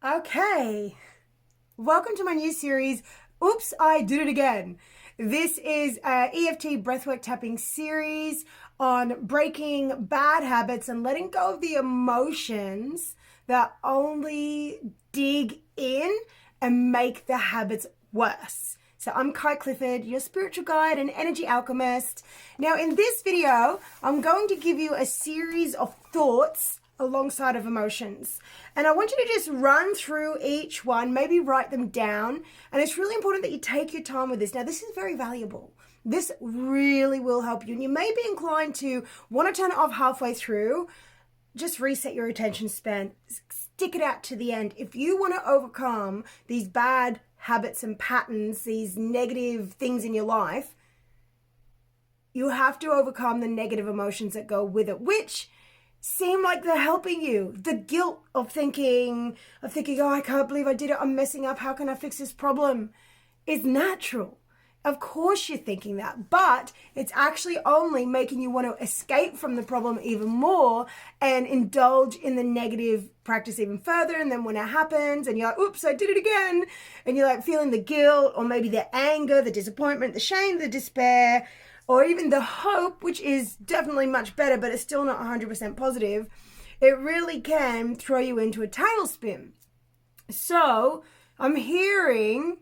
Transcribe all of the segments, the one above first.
Okay, welcome to my new series, Oops, I Did It Again. This is a EFT breathwork tapping series on breaking bad habits and letting go of the emotions that only dig in and make the habits worse. So I'm Kai Clifford, your spiritual guide and energy alchemist. Now in this video, I'm going to give you a series of thoughts alongside of emotions. And I want you to just run through each one, maybe write them down. And it's really important that you take your time with this. Now, this is very valuable. This really will help you. And you may be inclined to want to turn it off halfway through. Just reset your attention span. Stick it out to the end. If you want to overcome these bad habits and patterns, these negative things in your life, you have to overcome the negative emotions that go with it, which seem like they're helping you. The guilt of thinking, oh, I can't believe I did it. I'm messing up. How can I fix this problem? Is natural. Of course you're thinking that, but it's actually only making you want to escape from the problem even more and indulge in the negative practice even further. And then when it happens and you're like, oops, I did it again. And you're like feeling the guilt or maybe the anger, the disappointment, the shame, the despair, or even the hope, which is definitely much better, but it's still not 100% positive, it really can throw you into a tailspin. So I'm hearing,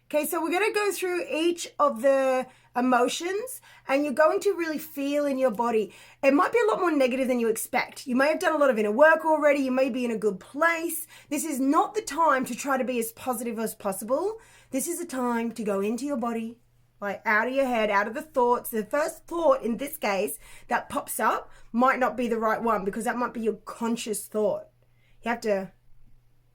okay, so we're going to go through each of the emotions and you're going to really feel in your body. It might be a lot more negative than you expect. You may have done a lot of inner work already. You may be in a good place. This is not the time to try to be as positive as possible. This is a time to go into your body, like out of your head, out of the thoughts. The first thought in this case that pops up might not be the right one because that might be your conscious thought. You have to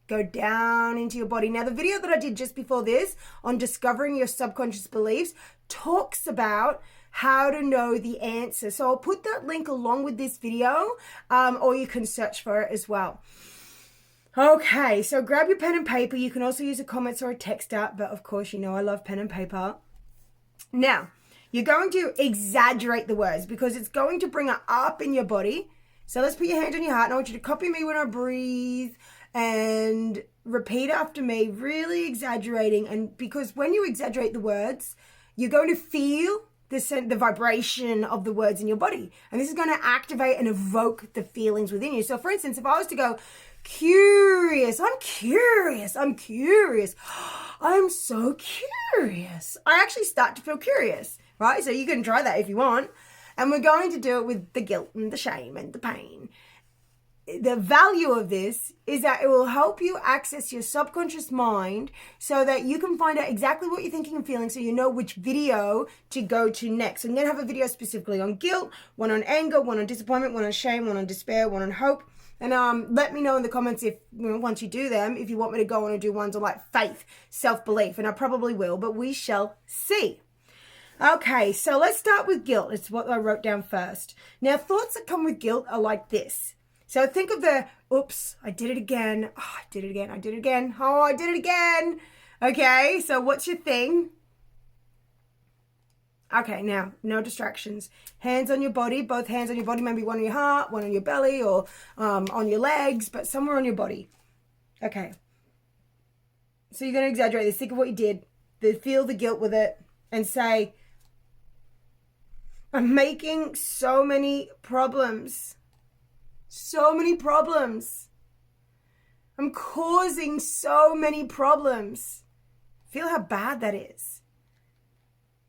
go down into your body. Now, the video that I did just before this on discovering your subconscious beliefs talks about how to know the answer. So I'll put that link along with this video, or you can search for it as well. Okay, so grab your pen and paper. You can also use a comments or a text app, but of course, you know I love pen and paper. Now, you're going to exaggerate the words because it's going to bring it up in your body. So let's put your hand on your heart and I want you to copy me when I breathe and repeat after me, really exaggerating. And because when you exaggerate the words, you're going to feel the vibration of the words in your body. And this is going to activate and evoke the feelings within you. So for instance, if I was to go, curious, I'm curious, I'm curious, I'm so curious, I actually start to feel curious, right? So you can try that if you want. And we're going to do it with the guilt and the shame and the pain. The value of this is that it will help you access your subconscious mind so that you can find out exactly what you're thinking and feeling so you know which video to go to next. I'm going to have a video specifically on guilt, one on anger, one on disappointment, one on shame, one on despair, one on hope. And let me know in the comments if, once you do them, if you want me to go on and do ones on like faith, self-belief, and I probably will, but we shall see. Okay, so let's start with guilt. It's what I wrote down first. Now, thoughts that come with guilt are like this. So think of the, oops, I did it again. Oh, I did it again. I did it again. Oh, I did it again. Okay, so what's your thing? Okay, now, no distractions. Hands on your body, both hands on your body, maybe one on your heart, one on your belly, or on your legs, but somewhere on your body. Okay. So you're going to exaggerate this. Think of what you did. Feel the guilt with it and say, I'm making so many problems. So many problems. I'm causing so many problems. Feel how bad that is.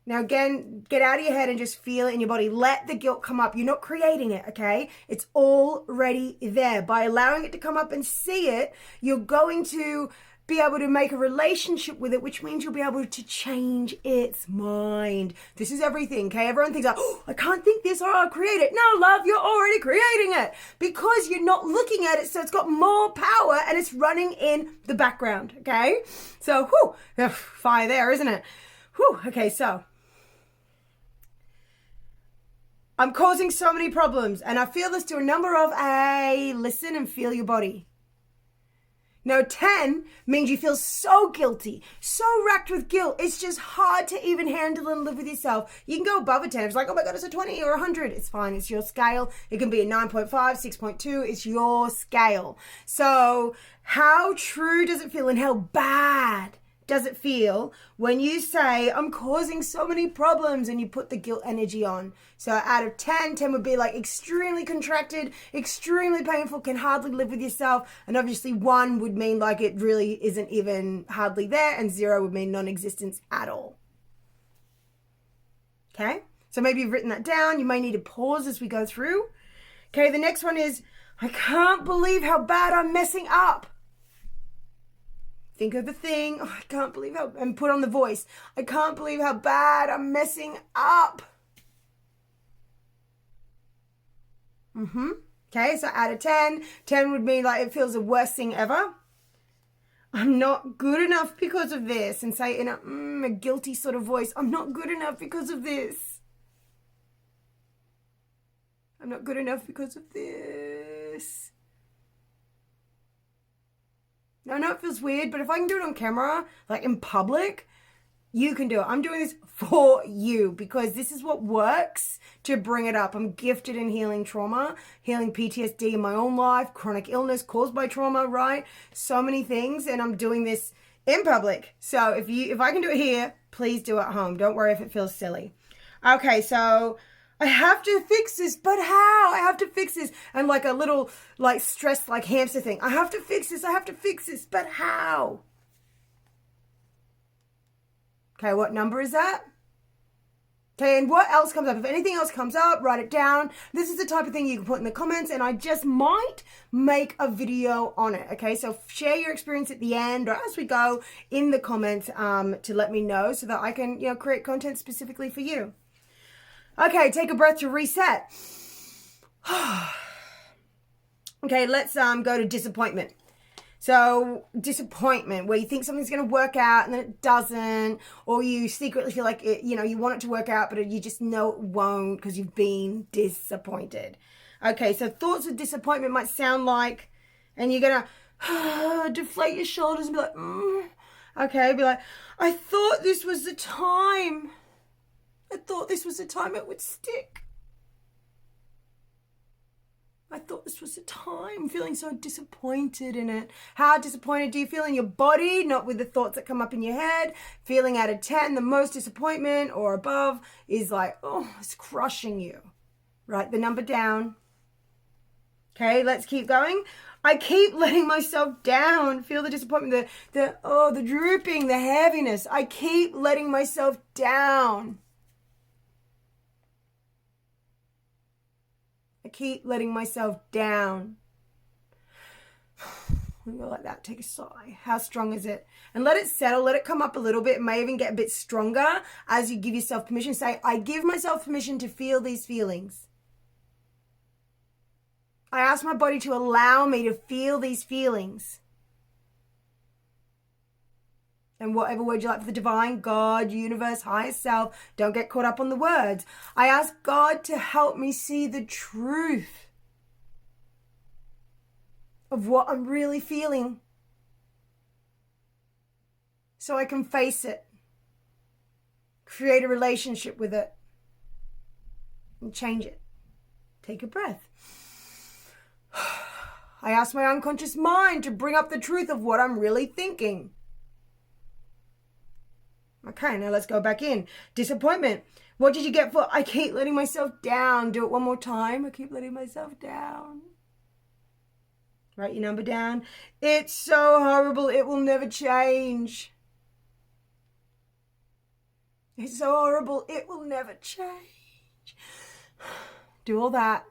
Now again, get out of your head and just feel it in your body. Let the guilt come up. You're not creating it, okay? It's already there. By allowing it to come up and see it, you're going to be able to make a relationship with it, which means you'll be able to change its mind. This is everything, okay? Everyone thinks, oh, I can't think this or I'll create it. No, love, you're already creating it because you're not looking at it, so it's got more power and it's running in the background, okay? So, fire there, isn't it? Okay, so I'm causing so many problems and I feel this to a number of listen and feel your body. Now, 10 means you feel so guilty, so racked with guilt. It's just hard to even handle and live with yourself. You can go above a 10. It's like, oh my God, it's a 20 or 100. It's fine. It's your scale. It can be a 9.5, 6.2. It's your scale. So how true does it feel and how bad does it feel when you say, I'm causing so many problems, and you put the guilt energy on? So out of 10, 10 would be like extremely contracted, extremely painful, can hardly live with yourself. And obviously 1 would mean like it really isn't even hardly there, and 0 would mean non-existence at all. Okay, so maybe you've written that down. You may need to pause as we go through. Okay, the next one is, I can't believe how bad I'm messing up. Think of the thing, oh, I can't believe how, and put on the voice, I can't believe how bad I'm messing up. Okay, so out of 10, 10 would mean like it feels the worst thing ever. I'm not good enough because of this. And say in a guilty sort of voice, I'm not good enough because of this. I'm not good enough because of this. I know it feels weird, but if I can do it on camera, like in public, you can do it. I'm doing this for you because this is what works to bring it up. I'm gifted in healing trauma, healing PTSD in my own life, chronic illness caused by trauma, right? So many things, and I'm doing this in public. So if I can do it here, please do it at home. Don't worry if it feels silly. Okay, so I have to fix this, but how? I have to fix this. And like a little like stressed like hamster thing. I have to fix this, but how? Okay, what number is that? Okay, and what else comes up? If anything else comes up, write it down. This is the type of thing you can put in the comments, and I just might make a video on it. Okay, so share your experience at the end or as we go in the comments to let me know so that I can, create content specifically for you. Okay, take a breath to reset. Okay, let's go to disappointment. So disappointment, where you think something's going to work out and then it doesn't, or you secretly feel like it, you want it to work out, but you just know it won't because you've been disappointed. Okay, so thoughts of disappointment might sound like, and you're going to deflate your shoulders and be like, Okay, be like, I thought this was the time. I thought this was the time it would stick. I thought this was the time. Feeling so disappointed in it. How disappointed do you feel in your body? Not with the thoughts that come up in your head. Feeling out of 10, the most disappointment or above is like, it's crushing you. Write the number down. Okay, let's keep going. I keep letting myself down. Feel the disappointment, the drooping, the heaviness. I keep letting myself down. I keep letting myself down. Go like that. Take a sigh. How strong is it? And let it settle. Let it come up a little bit. It may even get a bit stronger as you give yourself permission. Say, I give myself permission to feel these feelings. I ask my body to allow me to feel these feelings. And whatever word you like for the divine, God, universe, higher self, don't get caught up on the words. I ask God to help me see the truth of what I'm really feeling so I can face it, create a relationship with it, and change it. Take a breath. I ask my unconscious mind to bring up the truth of what I'm really thinking. Okay, now let's go back in. Disappointment. What did you get for, I keep letting myself down? Do it one more time. I keep letting myself down. Write your number down. It's so horrible. It will never change. It's so horrible. It will never change. Do all that.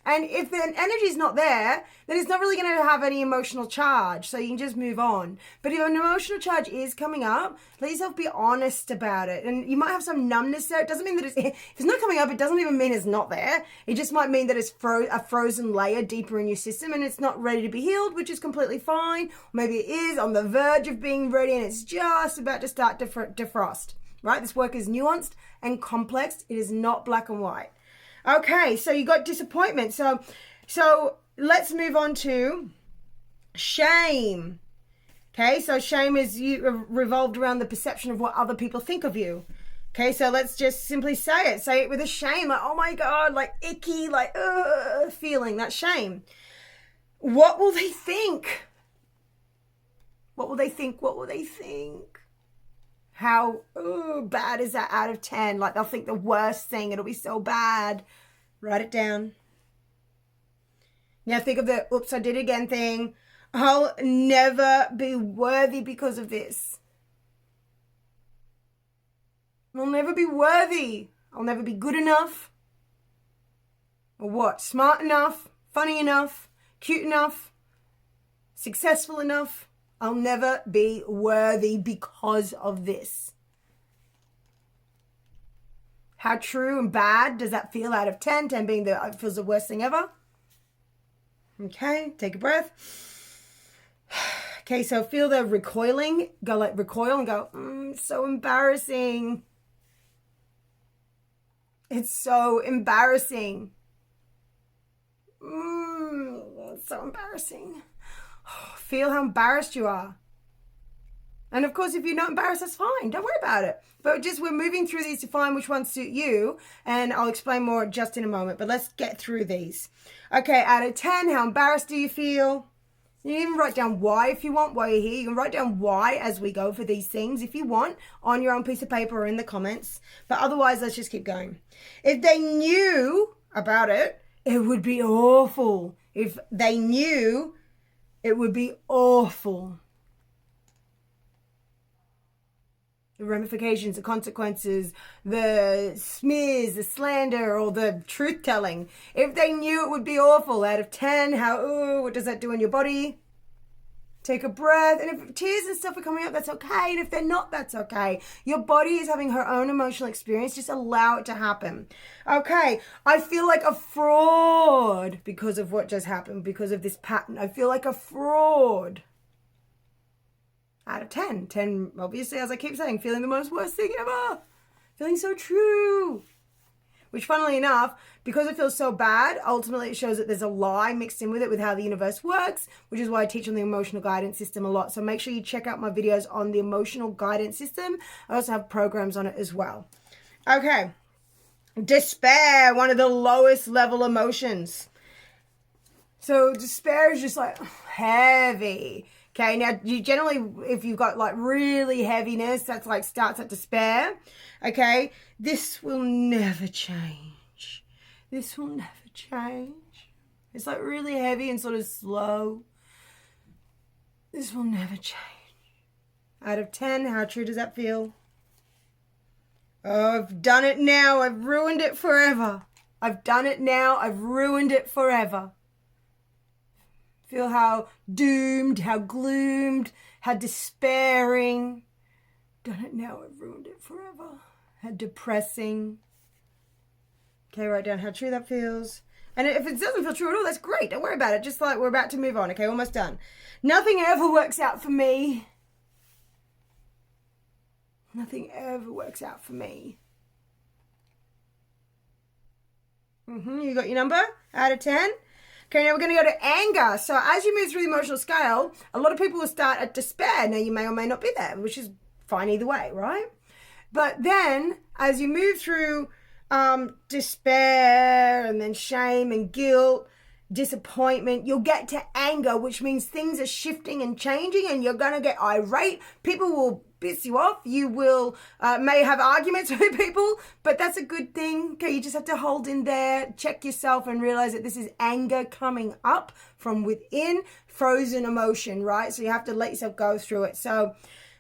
And if the energy's not there, then it's not really going to have any emotional charge. So you can just move on. But if an emotional charge is coming up, let yourself be honest about it. And you might have some numbness there. It doesn't mean that if it's not coming up, it doesn't even mean it's not there. It just might mean that it's a frozen layer deeper in your system and it's not ready to be healed, which is completely fine. Maybe it is on the verge of being ready and it's just about to start defrost. Right? This work is nuanced and complex. It is not black and white. Okay, so you got disappointment. So let's move on to Shame. Okay, so shame is revolved around the perception of what other people think of you. Okay, so let's just simply say it. Say it with a shame, like, oh my God, like icky, like, feeling. That's shame. What will they think? What will they think? What will they think? How bad is that out of 10? Like, they'll think the worst thing. It'll be so bad. Write it down. Now think of the oops, I did it again thing. I'll never be worthy because of this. I'll never be worthy. I'll never be good enough. Or what? Smart enough, funny enough, cute enough, successful enough. I'll never be worthy because of this. How true and bad does that feel out of 10? 10 being it feels the worst thing ever. Okay, take a breath. Okay, so feel the recoiling. Go like recoil and go, it's so embarrassing. It's so embarrassing. It's so embarrassing. Feel how embarrassed you are. And of course, if you're not embarrassed, that's fine. Don't worry about it. But just we're moving through these to find which ones suit you. And I'll explain more just in a moment. But let's get through these. Okay, out of 10, how embarrassed do you feel? You can even write down why if you want while you're here. You can write down why as we go for these things if you want on your own piece of paper or in the comments. But otherwise, let's just keep going. If they knew about it, it would be awful. If they knew, it would be awful. The ramifications, the consequences, the smears, the slander, or the truth-telling. If they knew, it would be awful. Out of 10, what does that do in your body? Take a breath. And if tears and stuff are coming up, that's okay. And if they're not, that's okay. Your body is having her own emotional experience. Just allow it to happen. Okay, I feel like a fraud because of what just happened, because of this pattern. I feel like a fraud. Out of 10. 10, obviously, as I keep saying, feeling the most worst thing ever. Feeling so true. Which, funnily enough, because it feels so bad, ultimately it shows that there's a lie mixed in with it with how the universe works, which is why I teach on the emotional guidance system a lot. So make sure you check out my videos on the emotional guidance system. I also have programs on it as well. Okay. Despair, one of the lowest level emotions. So despair is just like heavy. Okay, now you generally, if you've got like really heaviness, that's like starts at despair. Okay, this will never change. This will never change. It's like really heavy and sort of slow. This will never change. Out of 10, how true does that feel? Oh, I've done it now. I've ruined it forever. I've done it now. I've ruined it forever. Feel how doomed, how gloomed, how despairing. Done it now, I've ruined it forever. How depressing. Okay, write down how true that feels. And if it doesn't feel true at all, that's great. Don't worry about it. Just like we're about to move on. Okay, almost done. Nothing ever works out for me. Nothing ever works out for me. You got your number? Out of 10? Okay, now we're going to go to anger. So as you move through the emotional scale, a lot of people will start at despair. Now, you may or may not be there, which is fine either way, right? But then, as you move through despair and then shame and guilt, disappointment, you'll get to anger, which means things are shifting and changing and you're going to get irate. People will piss you off. You will may have arguments with people, but that's a good thing. Okay, you just have to hold in there, check yourself and realize that this is anger coming up from within, frozen emotion, right? So you have to let yourself go through it. So,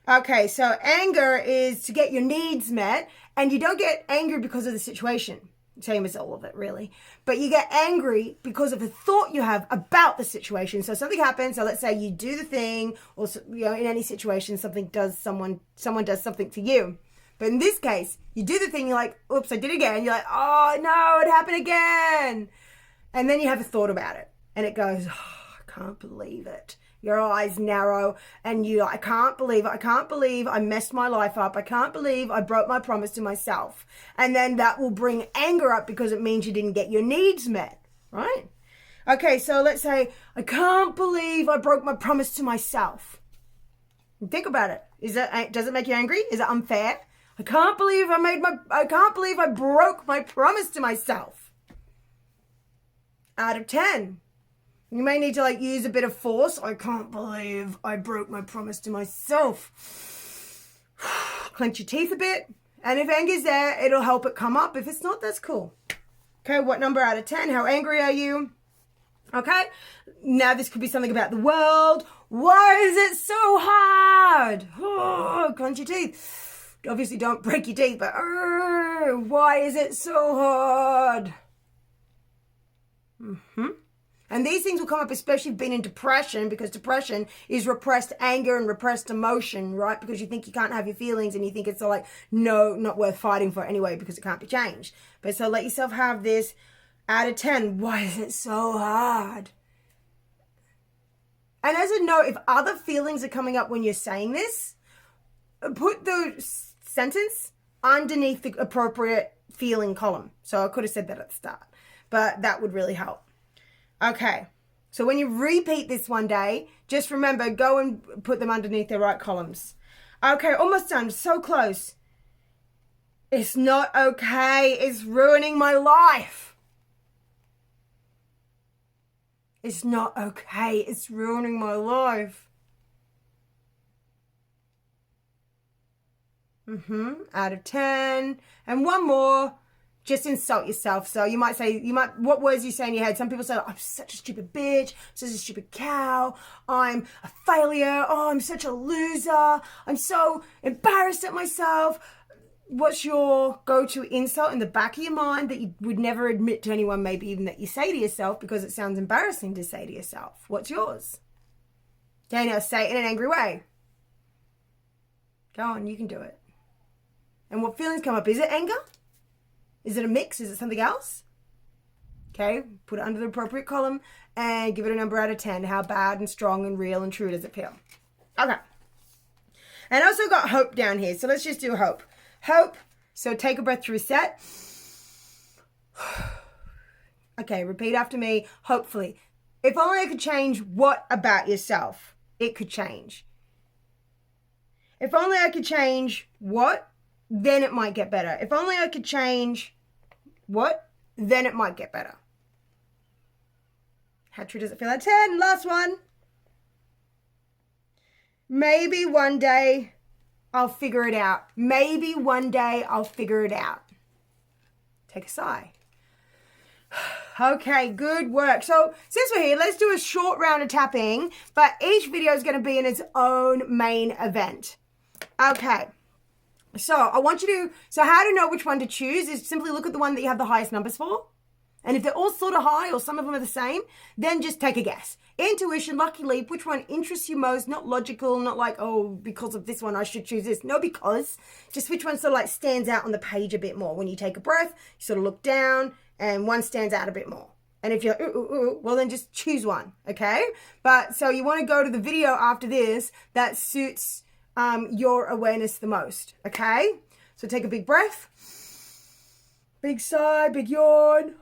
okay, so anger is to get your needs met, and you don't get angry because of the situation. Same as all of it, really. But you get angry because of the thought you have about the situation. So something happens. So let's say you do the thing, or in any situation, someone does something to you. But in this case, you do the thing. You're like, "Oops, I did it again." You're like, "Oh no, it happened again." And then you have a thought about it, and it goes, "Oh, I can't believe it." Your eyes narrow and you're like, I can't believe I messed my life up. I can't believe I broke my promise to myself. And then that will bring anger up because it means you didn't get your needs met, right? Okay, so let's say, I can't believe I broke my promise to myself. Think about it. Does it make you angry? Is it unfair? I can't believe I broke my promise to myself. Out of 10. You may need to like use a bit of force. I can't believe I broke my promise to myself. Clench your teeth a bit. And if anger's there, it'll help it come up. If it's not, that's cool. Okay, what number out of 10? How angry are you? Okay, now this could be something about the world. Why is it so hard? Oh, clench your teeth. Obviously don't break your teeth, but why is it so hard? And these things will come up, especially if you've been in depression, because depression is repressed anger and repressed emotion, right? Because you think you can't have your feelings and you think it's like, no, not worth fighting for anyway because it can't be changed. But so let yourself have this. Out of 10, why is it so hard? And as a note, if other feelings are coming up when you're saying this, put the sentence underneath the appropriate feeling column. So I could have said that at the start, but that would really help. Okay, so when you repeat this one day, just remember, go and put them underneath their right columns. Okay, almost done, so close. It's not okay, it's ruining my life. It's not okay, it's ruining my life. Out of 10. And one more, just insult yourself. So you might say, what words you say in your head? Some people say, I'm such a stupid bitch, such a stupid cow, I'm a failure, oh, I'm such a loser, I'm so embarrassed at myself. What's your go-to insult in the back of your mind that you would never admit to anyone, maybe even that you say to yourself because it sounds embarrassing to say to yourself? What's yours? Okay, now say it in an angry way. Go on, you can do it. And what feelings come up? Is it anger? Is it a mix? Is it something else? Okay, put it under the appropriate column and give it a number out of 10. How bad and strong and real and true does it feel? Okay. And I also got hope down here. So let's just do hope. Hope. So take a breath to reset. Okay, repeat after me. Hopefully. If only I could change what about yourself, it could change. If only I could change what, then it might get better. If only I could change what, then it might get better. How true does it feel? At 10. Last one. Maybe one day I'll figure it out. Maybe one day I'll figure it out. Take a sigh. Okay, good work. So since we're here, let's do a short round of tapping, but each video is going to be in its own main event. Okay. So how to know which one to choose is simply look at the one that you have the highest numbers for. And if they're all sort of high or some of them are the same, then just take a guess. Intuition, lucky leap, which one interests you most? Not logical, not like, oh, because of this one, I should choose this. No, because just which one sort of like stands out on the page a bit more. When you take a breath, you sort of look down and one stands out a bit more. And if you're, well, then just choose one, okay? But so you want to go to the video after this that suits your awareness the most, okay? So take a big breath, big sigh, big yawn.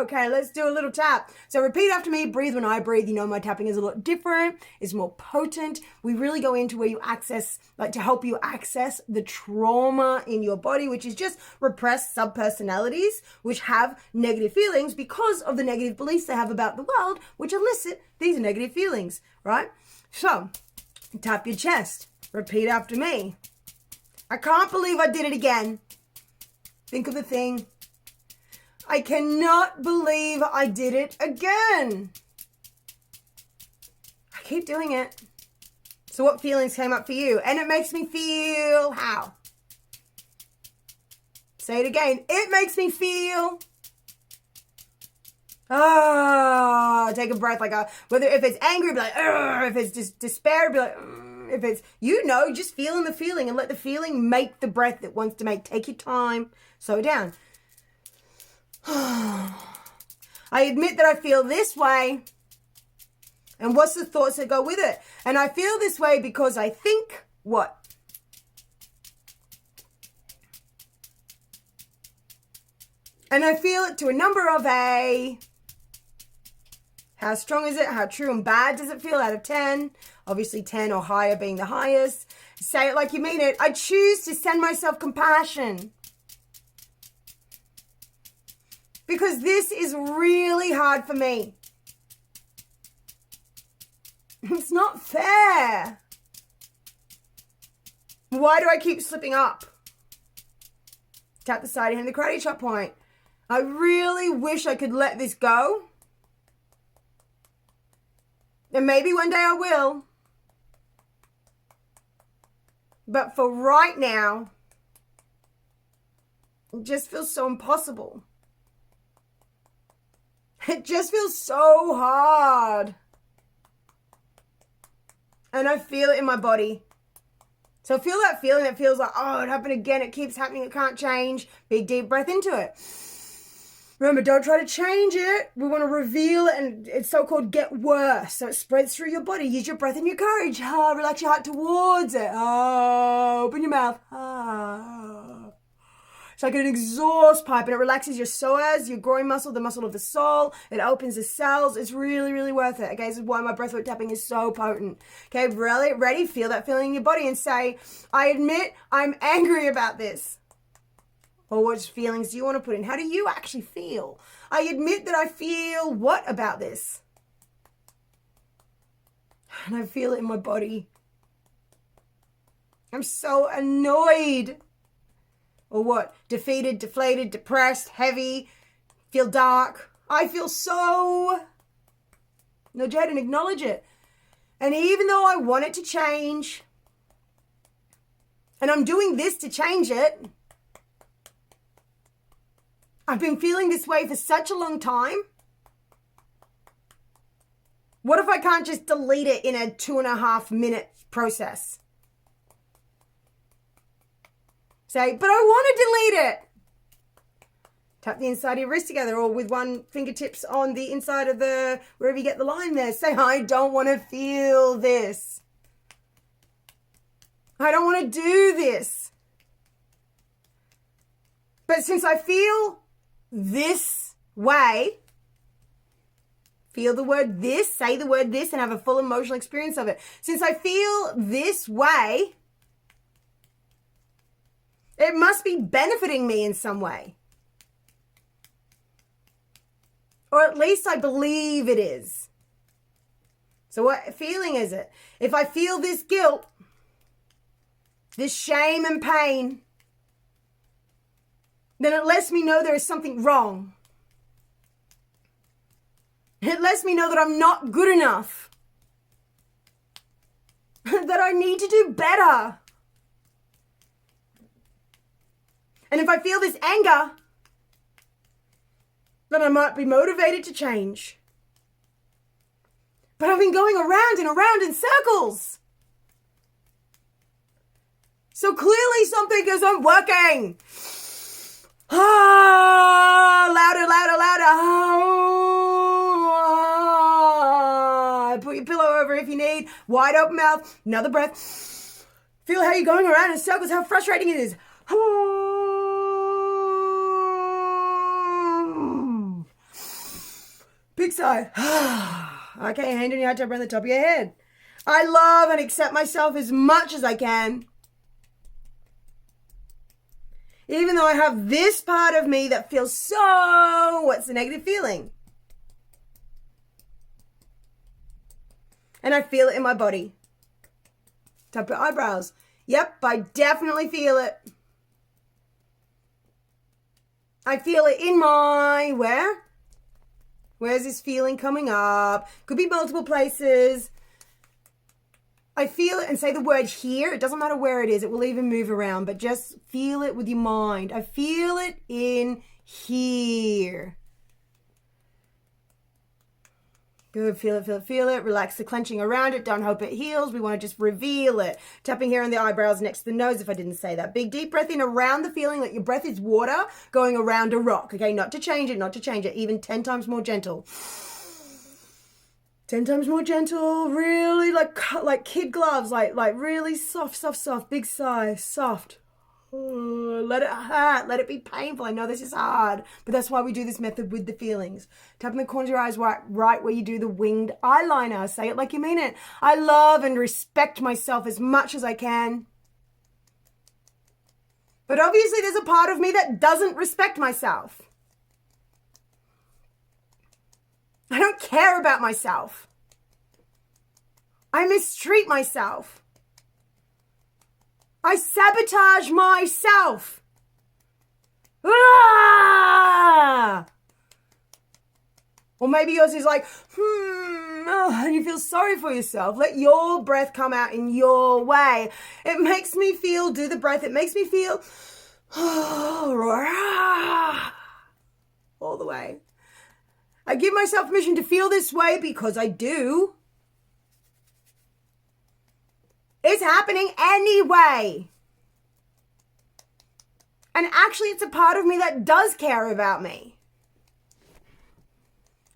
Okay, let's do a little tap. So repeat after me. Breathe when I breathe. You know my tapping is a lot different. It's more potent. We really go into where you access, like to help you access the trauma in your body, which is just repressed subpersonalities, which have negative feelings because of the negative beliefs they have about the world, which elicit these negative feelings, right? So tap your chest. Repeat after me. I can't believe I did it again. Think of the thing. I cannot believe I did it again. I keep doing it. So what feelings came up for you? And it makes me feel how? Say it again. It makes me feel. Take a breath like whether if it's angry, be like, if it's just despair, be like, if it's, just feeling the feeling and let the feeling make the breath it wants to make. Take your time. Slow down. I admit that I feel this way. And what's the thoughts that go with it? And I feel this way because I think what? And I feel it to a number of a... How strong is it? How true and bad does it feel out of 10? Obviously 10 or higher being the highest. Say it like you mean it. I choose to send myself compassion. Because this is really hard for me. It's not fair. Why do I keep slipping up? Tap the side of hand, the karate chop point. I really wish I could let this go. And maybe one day I will. But for right now, it just feels so impossible. It just feels so hard. And I feel it in my body. So feel that feeling that feels like, oh, it happened again. It keeps happening. It can't change. Big deep breath into it. Remember, don't try to change it. We want to reveal it, and it's so-called get worse. So it spreads through your body. Use your breath and your courage. Relax your heart towards it. Open your mouth. It's like an exhaust pipe, and it relaxes your psoas, your groin muscle, the muscle of the soul. It opens the cells. It's really, really worth it. Okay, this is why my breathwork tapping is so potent. Okay, really ready? Feel that feeling in your body and say, I admit I'm angry about this. Or what feelings do you want to put in? How do you actually feel? I admit that I feel what about this? And I feel it in my body. I'm so annoyed. Or what? Defeated, deflated, depressed, heavy, feel dark. I feel so... No, Jaden, acknowledge it. And even though I want it to change, and I'm doing this to change it, I've been feeling this way for such a long time. What if I can't just delete it in a 2.5 minute process? Say, but I want to delete it. Tap the inside of your wrist together, or with one fingertips on the inside of the, wherever you get the line there. Say, I don't want to feel this. I don't want to do this. But since I feel this way, feel the word this, say the word this, and have a full emotional experience of it. Since I feel this way, it must be benefiting me in some way. Or at least I believe it is. So what feeling is it? If I feel this guilt, this shame and pain, then it lets me know there is something wrong. It lets me know that I'm not good enough. That I need to do better. And if I feel this anger, then I might be motivated to change. But I've been going around and around in circles. So clearly something isn't working. Louder, louder, louder. Put your pillow over if you need. Wide open mouth. Another breath. Feel how you're going around in circles, how frustrating it is. Big sigh. Okay, hand on your heart, top around the top of your head. I love and accept myself as much as I can. Even though I have this part of me that feels so... What's the negative feeling? And I feel it in my body. Tap your eyebrows. Yep, I definitely feel it. I feel it in my... Where? Where's this feeling coming up? Could be multiple places. I feel it and say the word here. It doesn't matter where it is. It will even move around, but just feel it with your mind. I feel it in here. Good. Feel it, feel it, feel it. Relax the clenching around it. Don't hope it heals. We want to just reveal it. Tapping here on the eyebrows next to the nose if I didn't say that. Big deep breath in around the feeling that your breath is water going around a rock. Okay, not to change it, not to change it. Even 10 times more gentle. 10 times more gentle. Really like kid gloves. Like really soft, soft, soft. Big sigh. Soft. Let it hurt. Let it be painful. I know this is hard, but that's why we do this method with the feelings. Tapping the corners of your eyes right where you do the winged eyeliner. Say it like you mean it. I love and respect myself as much as I can. But obviously there's a part of me that doesn't respect myself. I don't care about myself. I mistreat myself. I sabotage myself. Ah! Or maybe yours is like, and you feel sorry for yourself. Let your breath come out in your way. It makes me feel, do the breath. It makes me feel all the way. I give myself permission to feel this way because I do. It's happening anyway. And actually, it's a part of me that does care about me.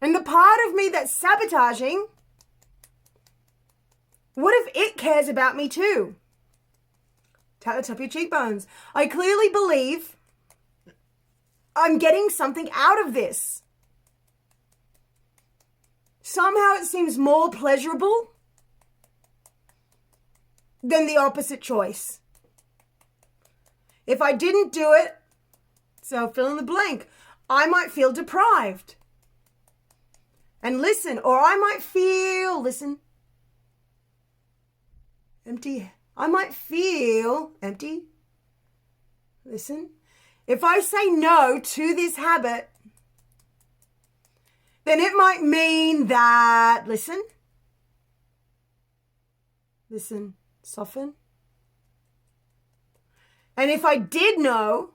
And the part of me that's sabotaging, what if it cares about me too? Tap the top of your cheekbones. I clearly believe I'm getting something out of this. Somehow it seems more pleasurable than the opposite choice. If I didn't do it, so fill in the blank, I might feel deprived. And listen, or I might feel, listen, empty. I might feel empty. Listen, if I say no to this habit, then it might mean that, listen, soften. And if I did know,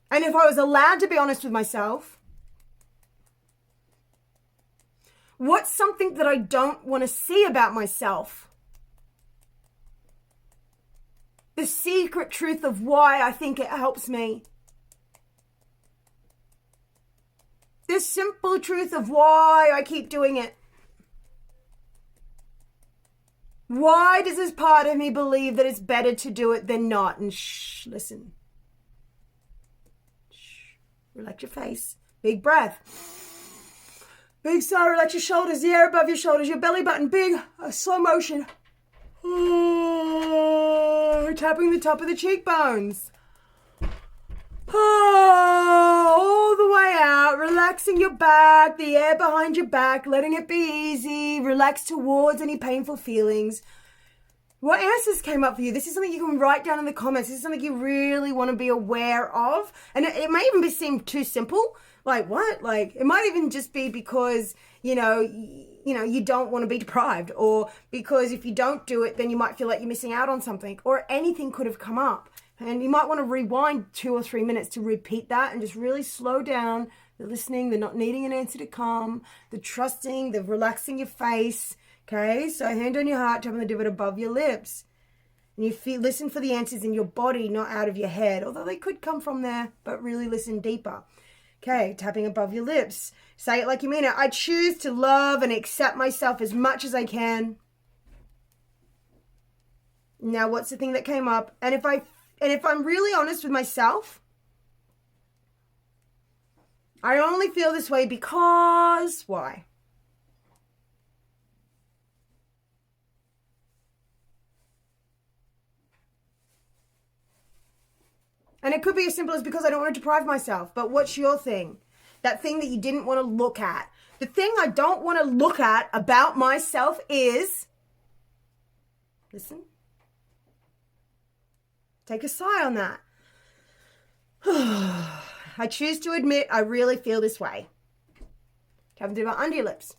and if I was allowed to be honest with myself, what's something that I don't want to see about myself? The secret truth of why I think it helps me. The simple truth of why I keep doing it. Why does this part of me believe that it's better to do it than not? And listen. Relax your face. Big breath. Big sigh, relax your shoulders, the air above your shoulders, your belly button, big, slow motion. Tapping the top of the cheekbones. All the way out, relaxing your back, the air behind your back, letting it be easy, relax towards any painful feelings. What answers came up for you? This is something you can write down in the comments. This is something you really want to be aware of. And it may even seem too simple. Like, what? Like, it might even just be because, you don't want to be deprived, or because if you don't do it, then you might feel like you're missing out on something, or anything could have come up. And you might want to rewind 2 or 3 minutes to repeat that and just really slow down the listening, the not needing an answer to come, the trusting, the relaxing your face. Okay, so hand on your heart, tapping the divot above your lips. And you listen for the answers in your body, not out of your head, although they could come from there, but really listen deeper. Okay, tapping above your lips. Say it like you mean it. I choose to love and accept myself as much as I can. Now, what's the thing that came up? And if I'm really honest with myself, I only feel this way because, why? And it could be as simple as because I don't want to deprive myself. But what's your thing? That thing that you didn't want to look at. The thing I don't want to look at about myself is, listen, take a sigh on that. I choose to admit I really feel this way. Have to do it under your lips.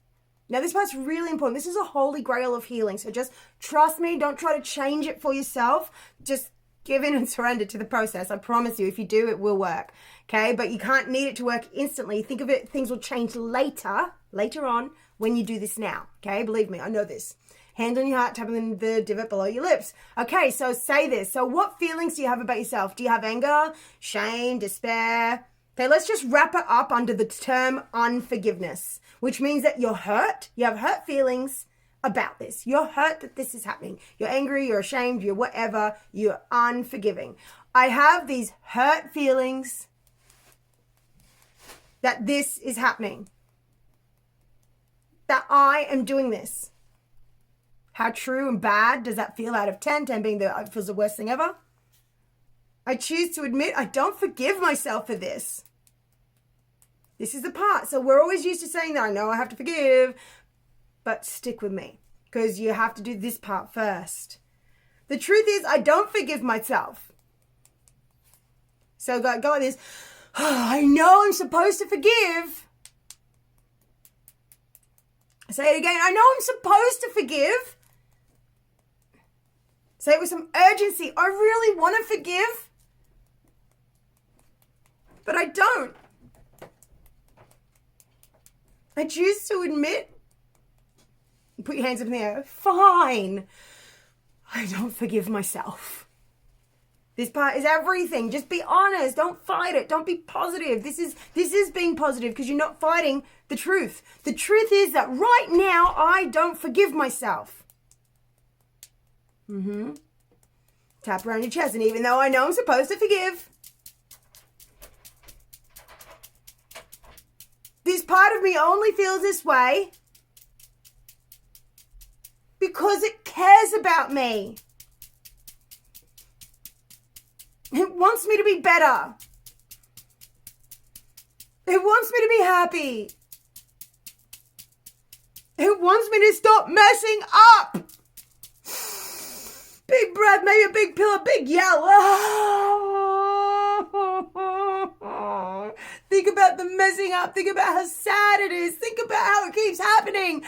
Now this part's really important. This is a holy grail of healing. So just trust me. Don't try to change it for yourself. Just give in and surrender to the process. I promise you, if you do, it will work. Okay, but you can't need it to work instantly. Think of it, things will change later on when you do this now. Okay, believe me, I know this. Hand on your heart, tapping the divot below your lips. Okay, so say this. So what feelings do you have about yourself? Do you have anger, shame, despair? Okay, let's just wrap it up under the term unforgiveness, which means that you're hurt. You have hurt feelings about this. You're hurt that this is happening. You're angry, you're ashamed, you're whatever, you're unforgiving. I have these hurt feelings that this is happening, that I am doing this. How true and bad does that feel out of 10? 10 being it feels the worst thing ever. I choose to admit I don't forgive myself for this. This is the part. So we're always used to saying that I know I have to forgive, but stick with me because you have to do this part first. The truth is I don't forgive myself. So go like this. Oh, I know I'm supposed to forgive. Say it again. I know I'm supposed to forgive. Say it with some urgency. I really want to forgive, but I don't. I choose to admit. Put your hands up in the air. Fine. I don't forgive myself. This part is everything. Just be honest. Don't fight it. Don't be positive. This is being positive because you're not fighting the truth. The truth is that right now I don't forgive myself. Tap around your chest. And even though I know I'm supposed to forgive, this part of me only feels this way because it cares about me. It wants me to be better. It wants me to be happy. It wants me to stop messing up. Big breath, maybe a big pillow, big yell. Think about the messing up. Think about how sad it is. Think about how it keeps happening.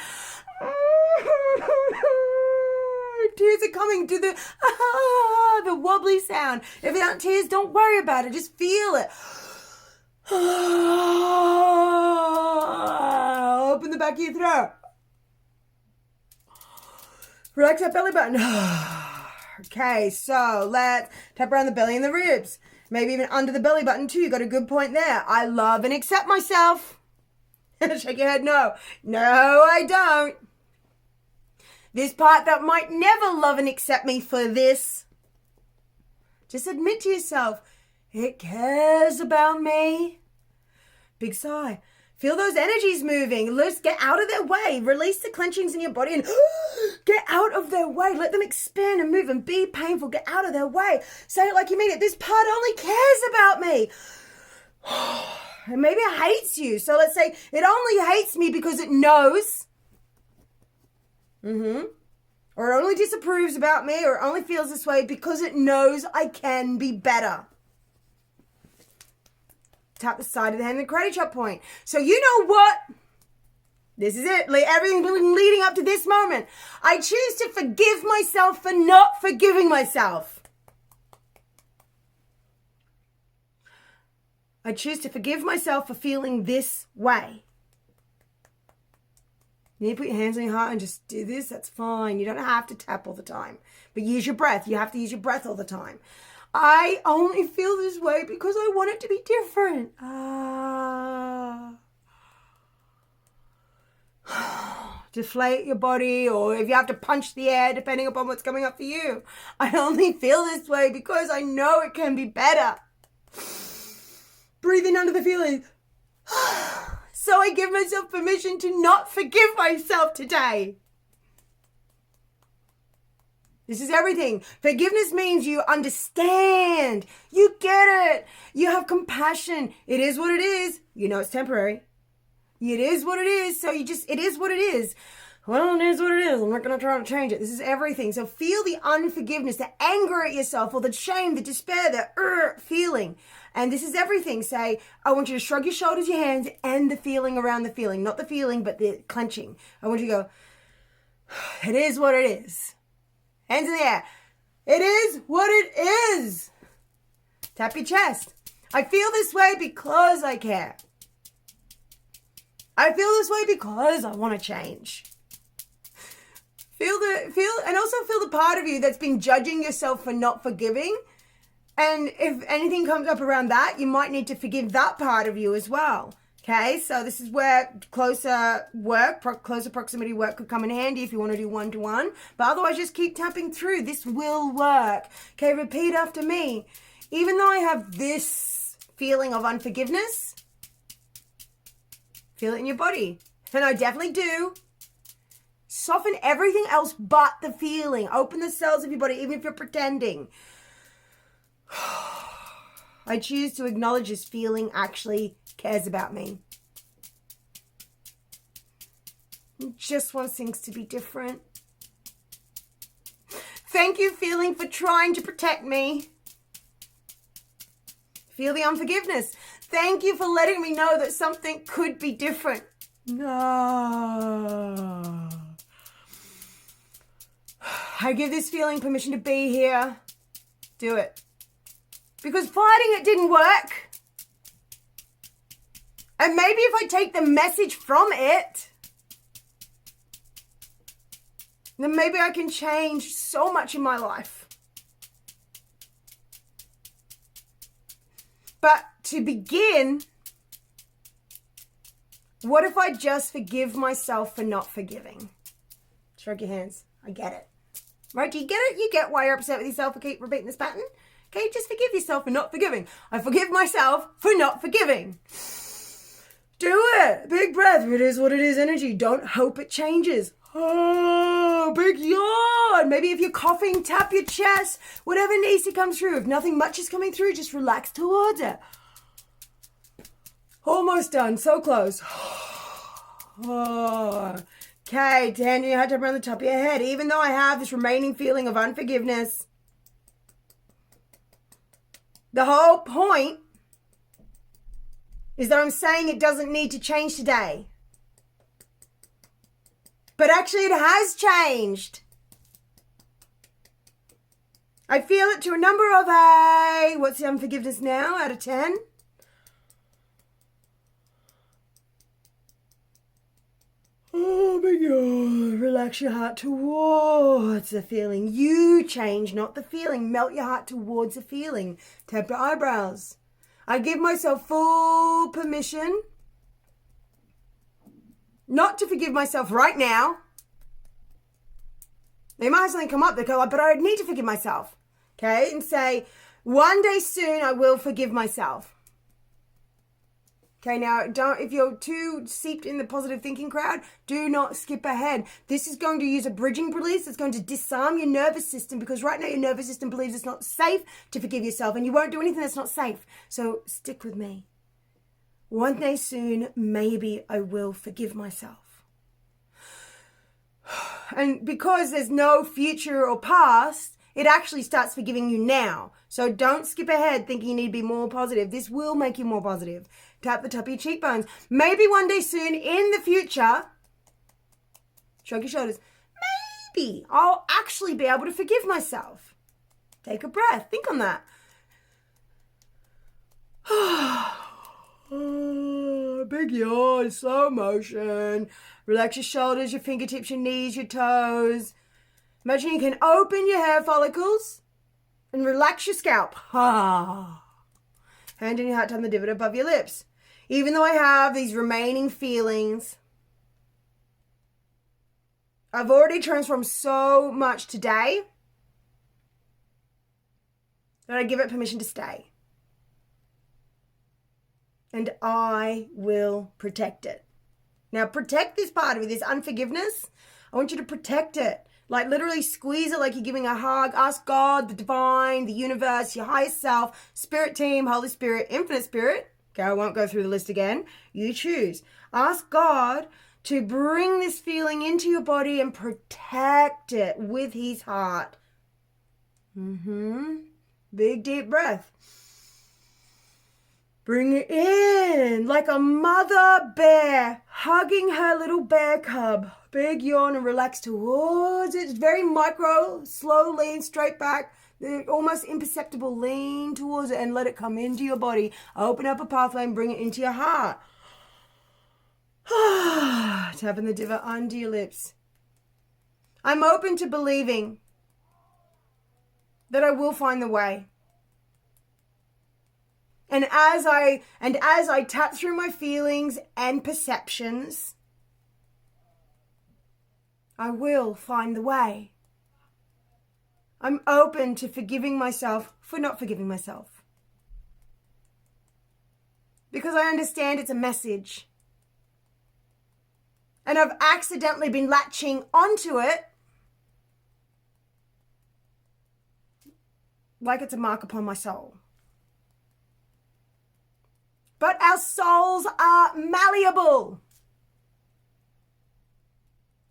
Tears are coming to the wobbly sound. If it aren't tears, don't worry about it. Just feel it. Open the back of your throat. Relax that belly button. Okay, so let's tap around the belly and the ribs. Maybe even under the belly button too. You got a good point there. I love and accept myself. Shake your head, no. No, I don't. This part that might never love and accept me for this. Just admit to yourself, it cares about me. Big sigh. Feel those energies moving. Let's get out of their way. Release the clenchings in your body and get out of their way. Let them expand and move and be painful. Get out of their way. Say it like you mean it. This part only cares about me. And maybe it hates you. So let's say it only hates me because it knows. Or it only disapproves about me, or it only feels this way because it knows I can be better. Tap the side of the hand and the karate chop point. So you know what? This is it. Everything's been leading up to this moment. I choose to forgive myself for not forgiving myself. I choose to forgive myself for feeling this way. You need to put your hands on your heart and just do this. That's fine. You don't have to tap all the time. But use your breath. You have to use your breath all the time. I only feel this way because I want it to be different. Deflate your body, or if you have to punch the air, depending upon what's coming up for you. I only feel this way because I know it can be better. Breathe in under the feeling. So I give myself permission to not forgive myself today. This is everything. Forgiveness means you understand. You get it. You have compassion. It is what it is. You know it's temporary. It is what it is. So it is what it is. Well, it is what it is. I'm not going to try to change it. This is everything. So feel the unforgiveness, the anger at yourself, or the shame, the despair, the feeling. And this is everything. Say, I want you to shrug your shoulders, your hands, and the feeling around the feeling. Not the feeling, but the clenching. I want you to go, it is what it is. Hands in the air. It is what it is. Tap your chest. I feel this way because I care. I feel this way because I want to change. And also feel the part of you that's been judging yourself for not forgiving. And if anything comes up around that, you might need to forgive that part of you as well. Okay, so this is where closer proximity work could come in handy if you want to do one-to-one. But otherwise, just keep tapping through. This will work. Okay, repeat after me. Even though I have this feeling of unforgiveness, feel it in your body. And I definitely do. Soften everything else but the feeling. Open the cells of your body, even if you're pretending. I choose to acknowledge this feeling actually cares about me. It just wants things to be different. Thank you, feeling, for trying to protect me. Feel the unforgiveness. Thank you for letting me know that something could be different. No. I give this feeling permission to be here. Do it. Because fighting it didn't work. And maybe if I take the message from it, then maybe I can change so much in my life. But to begin, what if I just forgive myself for not forgiving? Shrug your hands. I get it. Right? Do you get it? You get why you're upset with yourself for keep repeating this pattern? Okay, just forgive yourself for not forgiving. I forgive myself for not forgiving. Do it. Big breath. It is what it is energy. Don't hope it changes. Oh, big yawn. Maybe if you're coughing, tap your chest. Whatever needs to come through. If nothing much is coming through, just relax towards it. Almost done. So close. Oh. Okay, turn your head up around the top of your head. Even though I have this remaining feeling of unforgiveness, the whole point is that I'm saying it doesn't need to change today. But actually it has changed. I feel it to a number of what's the unforgiveness now out of 10? Oh my God, relax your heart towards the feeling. You change, not the feeling. Melt your heart towards the feeling. Tap your eyebrows. I give myself full permission not to forgive myself right now. They might have something come up, they go, but I need to forgive myself. Okay, and say, one day soon I will forgive myself. Okay, now if you're too seeped in the positive thinking crowd, do not skip ahead. This is going to use a bridging release. It's going to disarm your nervous system because right now your nervous system believes it's not safe to forgive yourself and you won't do anything that's not safe. So stick with me. One day soon, maybe I will forgive myself. And because there's no future or past, it actually starts forgiving you now. So don't skip ahead thinking you need to be more positive. This will make you more positive. Tap the top of your cheekbones. Maybe one day soon in the future, shrug your shoulders, maybe I'll actually be able to forgive myself. Take a breath. Think on that. Big yawn, slow motion. Relax your shoulders, your fingertips, your knees, your toes. Imagine you can open your hair follicles and relax your scalp. Hand in your heart on the divot above your lips. Even though I have these remaining feelings, I've already transformed so much today that I give it permission to stay. And I will protect it. Now, protect this part of it, this unforgiveness. I want you to protect it. Like literally squeeze it like you're giving a hug. Ask God, the divine, the universe, your higher self, spirit team, Holy Spirit, infinite spirit. Okay, I won't go through the list again. You choose. Ask God to bring this feeling into your body and protect it with his heart. Big deep breath. Bring it in like a mother bear hugging her little bear cub. Big yawn and relax towards it. It's very micro, slow, lean, straight back. Almost imperceptible. Lean towards it and let it come into your body. Open up a pathway and bring it into your heart. Tapping the divot under your lips. I'm open to believing that I will find the way. And as I tap through my feelings and perceptions, I will find the way. I'm open to forgiving myself for not forgiving myself. Because I understand it's a message. And I've accidentally been latching onto it like it's a mark upon my soul. But our souls are malleable.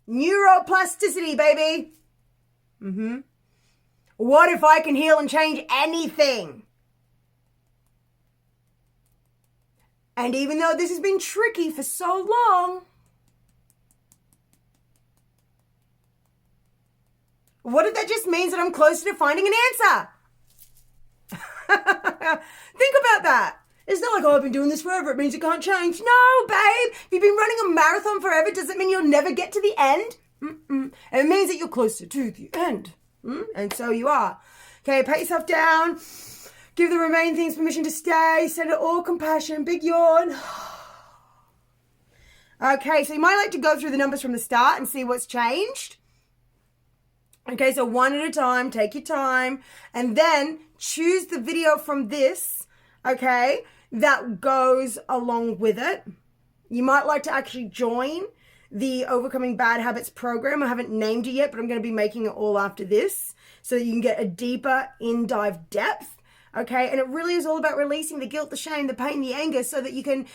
Neuroplasticity, baby. What if I can heal and change anything? And even though this has been tricky for so long, what if that just means that I'm closer to finding an answer? Think about that. It's not like, oh, I've been doing this forever, it means it can't change. No, babe. If you've been running a marathon forever, does it mean you'll never get to the end? It means that you're closer to the end. And so you are. Okay, pat yourself down. Give the remaining things permission to stay. Send it all compassion. Big yawn. Okay, so you might like to go through the numbers from the start and see what's changed. Okay, so one at a time. Take your time. And then choose the video from this, okay, that goes along with it. You might like to actually join the Overcoming Bad Habits program. I haven't named it yet, but I'm going to be making it all after this so that you can get a deeper in-dive depth, okay? And it really is all about releasing the guilt, the shame, the pain, the anger so that you can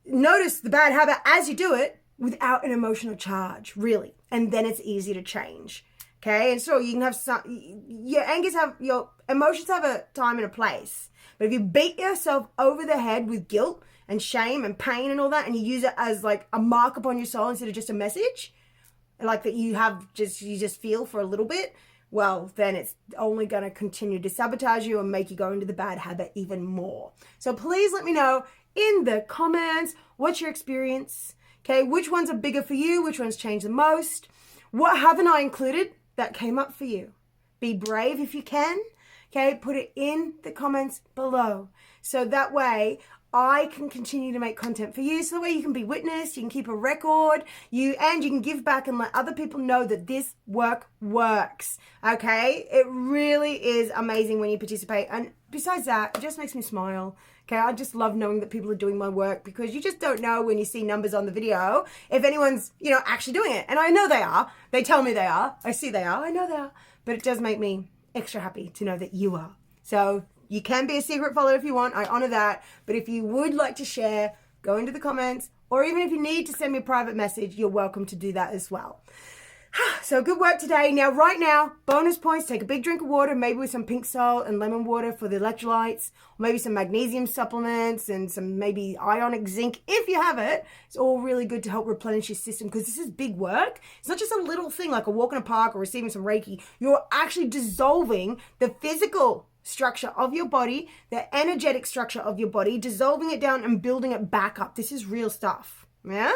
notice the bad habit as you do it without an emotional charge, really. And then it's easy to change, okay? And so you can have your emotions have a time and a place. But if you beat yourself over the head with guilt and shame and pain and all that, and you use it as like a mark upon your soul instead of just a message, like that you just feel for a little bit, well, then it's only going to continue to sabotage you and make you go into the bad habit even more. So please let me know in the comments, what's your experience? Okay, which ones are bigger for you? Which ones change the most? What haven't I included that came up for you? Be brave if you can. Okay, put it in the comments below. So that way I can continue to make content for you. So that way you can be witnessed, you can keep a record, you can give back and let other people know that this work works. Okay, it really is amazing when you participate. And besides that, it just makes me smile. Okay, I just love knowing that people are doing my work, because you just don't know when you see numbers on the video if anyone's, actually doing it. And I know they are. They tell me they are. I see they are. I know they are. But it does make me extra happy to know that you are. So you can be a secret follower if you want. I honor that. But if you would like to share, go into the comments, or even if you need to send me a private message, you're welcome to do that as well. So good work today. Now, right now, bonus points. Take a big drink of water, maybe with some pink salt and lemon water for the electrolytes, or maybe some magnesium supplements and some maybe ionic zinc if you have it. It's all really good to help replenish your system, because this is big work. It's not just a little thing like a walk in a park or receiving some Reiki. You're actually dissolving the physical structure of your body, the energetic structure of your body, dissolving it down and building it back up. This is real stuff. Yeah?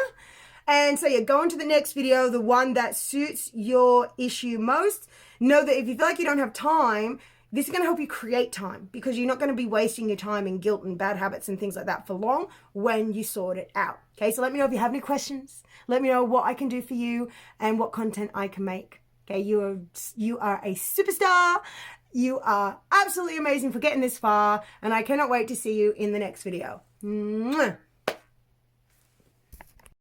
And so go on to the next video, the one that suits your issue most. Know that if you feel like you don't have time, this is going to help you create time, because you're not going to be wasting your time in guilt and bad habits and things like that for long when you sort it out. Okay, so let me know if you have any questions. Let me know what I can do for you and what content I can make. Okay, you are a superstar. You are absolutely amazing for getting this far, and I cannot wait to see you in the next video. Mwah.